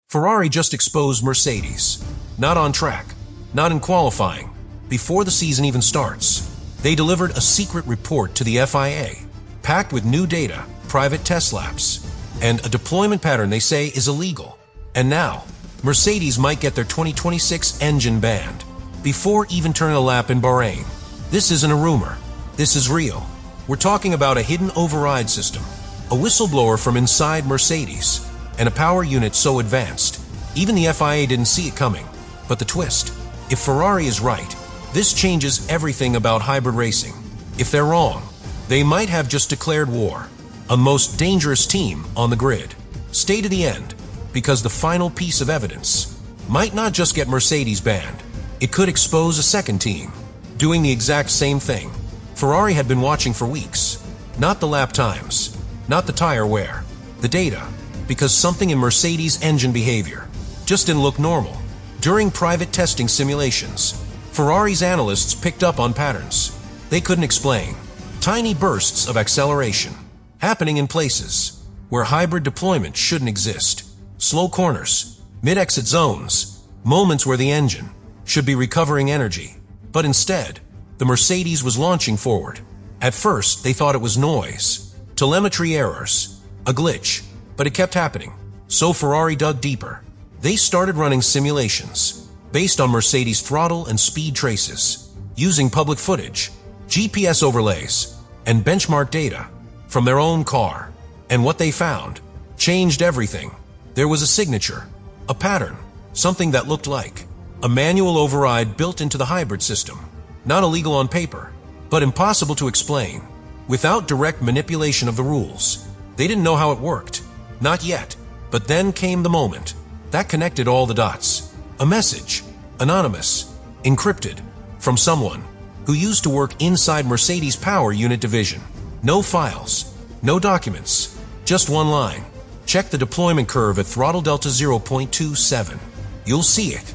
Ferrari just exposed Mercedes. Not on track, not in qualifying. Before the season even starts, they delivered a secret report to the FIA, packed with new data, private test laps, and a deployment pattern they say is illegal. And now, Mercedes might get their 2026 engine banned before even turning a lap in Bahrain. This isn't a rumor. This is real. We're talking about a hidden override system, a whistleblower from inside Mercedes, and a power unit so advanced, even the FIA didn't see it coming. But the twist, if Ferrari is right, this changes everything about hybrid racing. If they're wrong, they might have just declared war on the most dangerous team on the grid. Stay to the end, because the final piece of evidence might not just get Mercedes banned. It could expose a second team doing the exact same thing. Ferrari had been watching for weeks. Not the lap times, not the tire wear, the data, because something in Mercedes' engine behavior just didn't look normal. During private testing simulations, Ferrari's analysts picked up on patterns they couldn't explain. Tiny bursts of acceleration happening in places where hybrid deployment shouldn't exist. Slow corners, mid-exit zones, moments where the engine should be recovering energy. But instead, the Mercedes was launching forward. At first, they thought it was noise, telemetry errors, a glitch, but it kept happening. So Ferrari dug deeper. They started running simulations based on Mercedes' throttle and speed traces, using public footage, GPS overlays, and benchmark data from their own car. And what they found changed everything. There was a signature, a pattern, something that looked like a manual override built into the hybrid system. Not illegal on paper, but impossible to explain without direct manipulation of the rules. They didn't know how it worked. Not yet. But then came the moment that connected all the dots. A message, anonymous, encrypted, from someone who used to work inside Mercedes' power unit division. No files, no documents, just one line. Check the deployment curve at throttle delta 0.27. You'll see it.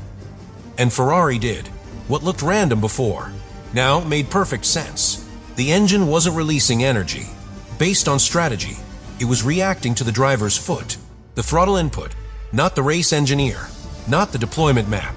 And Ferrari did. What looked random before now made perfect sense. The engine wasn't releasing energy based on strategy. It was reacting to the driver's foot. The throttle input, not the race engineer, not the deployment map,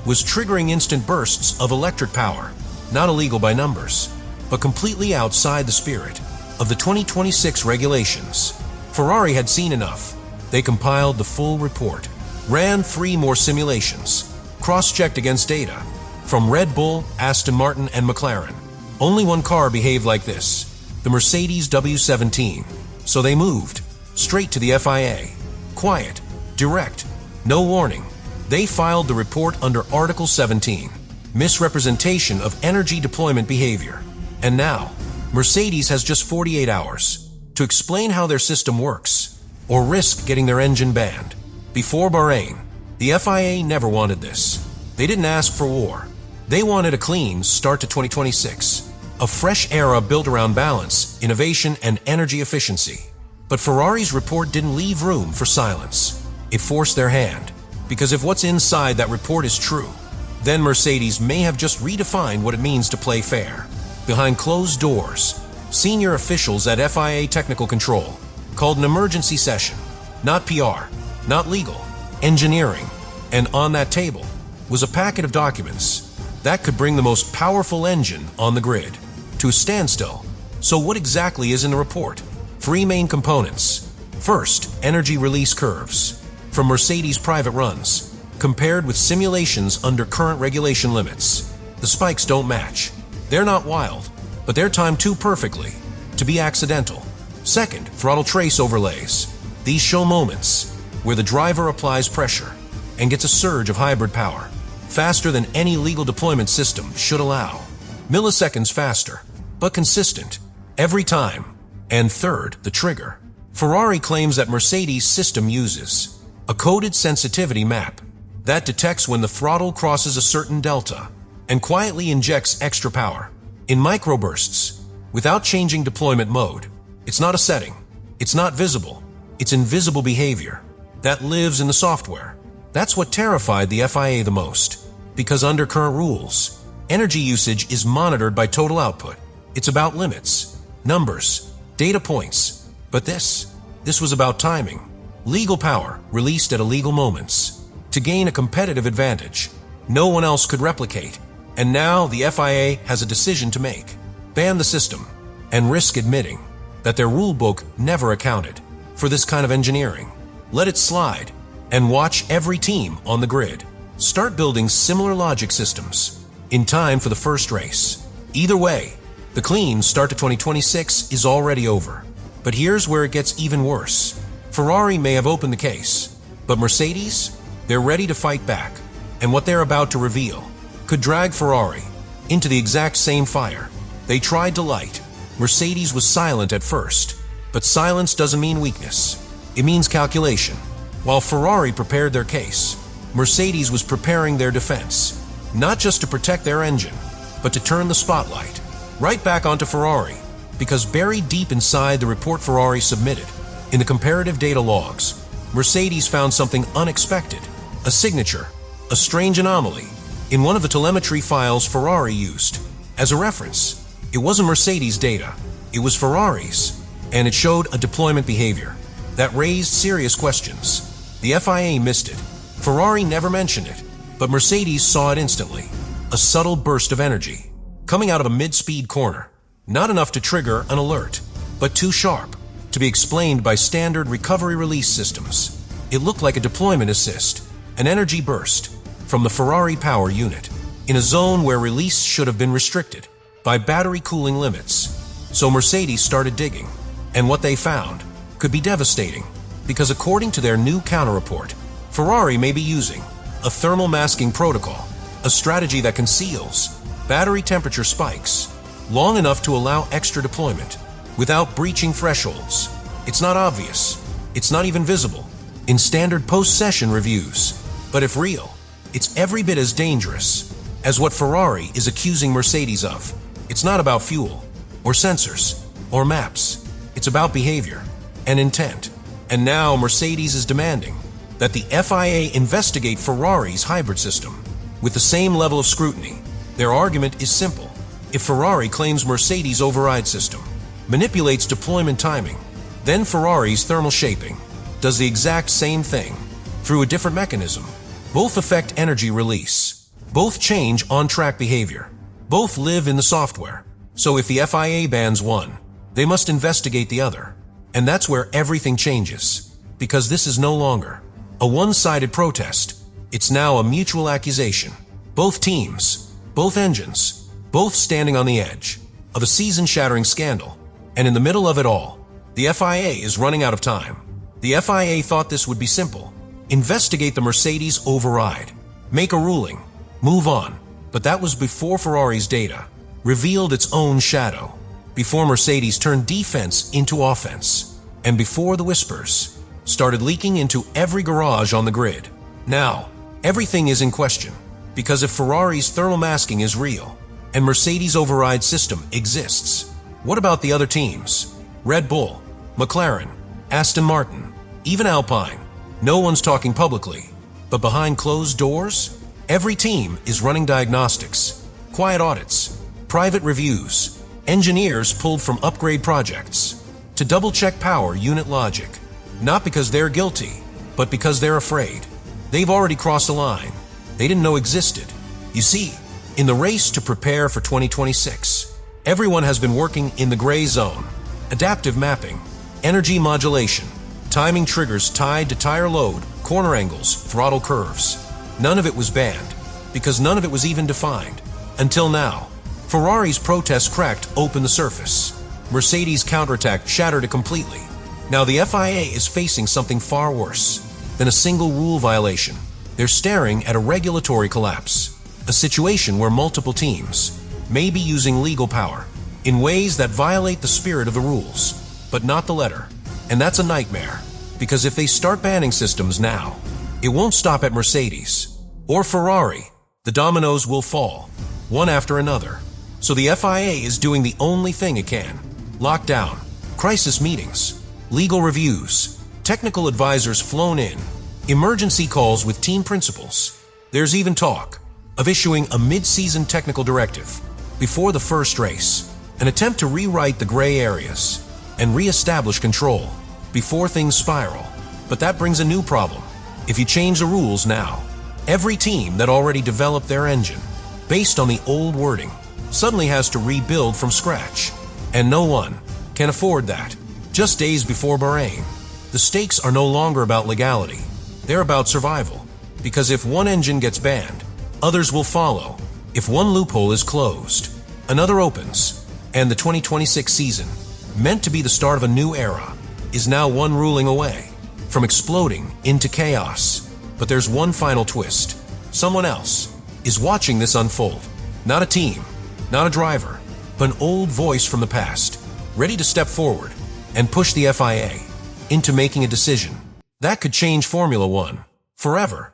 was triggering instant bursts of electric power, not illegal by numbers, but completely outside the spirit of the 2026 regulations. Ferrari had seen enough. They compiled the full report, ran 3 more simulations, cross-checked against data from Red Bull, Aston Martin, and McLaren. Only one car behaved like this, the Mercedes W17. So they moved straight to the FIA. Quiet, direct, no warning. They filed the report under Article 17, misrepresentation of energy deployment behavior. And now, Mercedes has just 48 hours to explain how their system works, or risk getting their engine banned. Before Bahrain, the FIA never wanted this. They didn't ask for war. They wanted a clean start to 2026, a fresh era built around balance, innovation, and energy efficiency. But Ferrari's report didn't leave room for silence. It forced their hand, because if what's inside that report is true, then Mercedes may have just redefined what it means to play fair. Behind closed doors, senior officials at FIA Technical Control called an emergency session. Not PR, not legal, engineering. And on that table was a packet of documents that could bring the most powerful engine on the grid to a standstill. So what exactly is in the report? 3 main components. First, energy release curves from Mercedes' private runs, compared with simulations under current regulation limits. The spikes don't match. They're not wild, but they're timed too perfectly to be accidental. Second, throttle trace overlays. These show moments where the driver applies pressure and gets a surge of hybrid power, faster than any legal deployment system should allow. Milliseconds faster, but consistent, every time. And third, the trigger. Ferrari claims that Mercedes' system uses a coded sensitivity map that detects when the throttle crosses a certain delta and quietly injects extra power in microbursts without changing deployment mode. It's not a setting. It's not visible. It's invisible behavior that lives in the software. That's what terrified the FIA the most, because under current rules, energy usage is monitored by total output. It's about limits, numbers, data points. But this was about timing. Legal power released at illegal moments to gain a competitive advantage no one else could replicate. And now the FIA has a decision to make: ban the system and risk admitting that their rulebook never accounted for this kind of engineering. Let it slide and watch every team on the grid start building similar logic systems in time for the first race. Either way, the clean start to 2026 is already over. But here's where it gets even worse. Ferrari may have opened the case, but Mercedes, they're ready to fight back. And what they're about to reveal could drag Ferrari into the exact same fire they tried to light. Mercedes was silent at first, but silence doesn't mean weakness. It means calculation. While Ferrari prepared their case, Mercedes was preparing their defense, not just to protect their engine, but to turn the spotlight right back onto Ferrari. Because buried deep inside the report Ferrari submitted, in the comparative data logs, Mercedes found something unexpected: a signature, a strange anomaly, in one of the telemetry files Ferrari used as a reference. It wasn't Mercedes' data, it was Ferrari's, and it showed a deployment behavior that raised serious questions. The FIA missed it. Ferrari never mentioned it, but Mercedes saw it instantly. A subtle burst of energy coming out of a mid-speed corner. Not enough to trigger an alert, but too sharp to be explained by standard recovery release systems. It looked like a deployment assist, an energy burst from the Ferrari power unit, in a zone where release should have been restricted by battery cooling limits. So Mercedes started digging, and what they found could be devastating, because according to their new counter-report, Ferrari may be using a thermal masking protocol, a strategy that conceals battery temperature spikes long enough to allow extra deployment without breaching thresholds. It's not obvious. It's not even visible in standard post-session reviews. But if real, it's every bit as dangerous as what Ferrari is accusing Mercedes of. It's not about fuel, or sensors, or maps. It's about behavior and intent. And now Mercedes is demanding that the FIA investigate Ferrari's hybrid system with the same level of scrutiny. Their argument is simple. If Ferrari claims Mercedes' override system manipulates deployment timing, then Ferrari's thermal shaping does the exact same thing through a different mechanism. Both affect energy release. Both change on-track behavior. Both live in the software. So if the FIA bans one, they must investigate the other. And that's where everything changes. Because this is no longer a one-sided protest. It's now a mutual accusation. Both teams, both engines, both standing on the edge of a season-shattering scandal. And in the middle of it all, the FIA is running out of time. The FIA thought this would be simple. Investigate the Mercedes override. Make a ruling. Move on. But that was before Ferrari's data revealed its own shadow. Before Mercedes turned defense into offense. And before the whispers started leaking into every garage on the grid. Now, everything is in question. Because if Ferrari's thermal masking is real, and Mercedes' override system exists, what about the other teams? Red Bull, McLaren, Aston Martin, even Alpine. No one's talking publicly, but behind closed doors, every team is running diagnostics, quiet audits, private reviews, engineers pulled from upgrade projects to double-check power unit logic, not because they're guilty, but because they're afraid. They've already crossed a line they didn't know existed. You see, in the race to prepare for 2026, everyone has been working in the gray zone. Adaptive mapping, energy modulation, timing triggers tied to tire load, corner angles, throttle curves. None of it was banned, because none of it was even defined. Until now, Ferrari's protest cracked open the surface. Mercedes' counterattack shattered it completely. Now the FIA is facing something far worse than a single rule violation. They're staring at a regulatory collapse. A situation where multiple teams may be using legal power in ways that violate the spirit of the rules, but not the letter. And that's a nightmare, because if they start banning systems now, it won't stop at Mercedes or Ferrari. The dominoes will fall, one after another. So the FIA is doing the only thing it can: lockdown, crisis meetings, legal reviews, technical advisors flown in, emergency calls with team principals. There's even talk of issuing a mid-season technical directive before the first race, an attempt to rewrite the gray areas and re-establish control before things spiral. But that brings a new problem. If you change the rules now, every team that already developed their engine based on the old wording suddenly has to rebuild from scratch. And no one can afford that. Just days before Bahrain, the stakes are no longer about legality. They're about survival. Because if one engine gets banned, others will follow. If one loophole is closed, another opens. And the 2026 season, meant to be the start of a new era, is now one ruling away from exploding into chaos. But there's one final twist. Someone else is watching this unfold. Not a team, not a driver, but an old voice from the past, ready to step forward and push the FIA into making a decision that could change Formula One forever.